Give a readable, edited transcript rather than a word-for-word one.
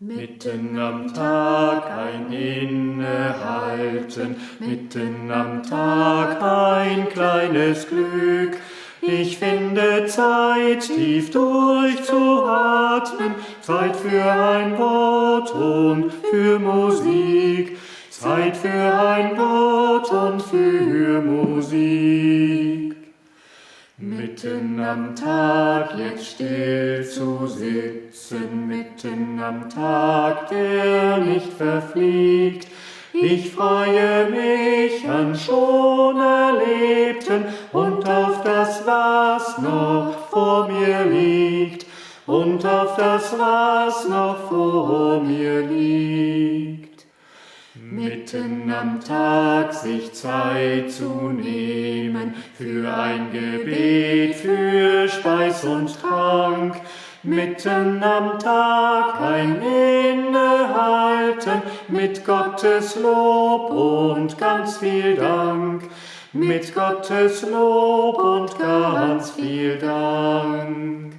Mitten am Tag ein Innehalten, mitten am Tag ein kleines Glück. Ich finde Zeit, tief durchzuatmen, Zeit für ein Wort und für Musik, Zeit für ein Wort und für Musik. Mitten am Tag jetzt still zu sitzen, mitten am Tag, der nicht verfliegt. Ich freue mich an schon Erlebten und auf das, was noch vor mir liegt, und auf das, was noch vor mir liegt. Mitten am Tag sich Zeit zu nehmen für ein Gebet, für Speis und Trank. Mitten am Tag ein Innehalten mit Gottes Lob und ganz viel Dank. Mit Gottes Lob und ganz viel Dank.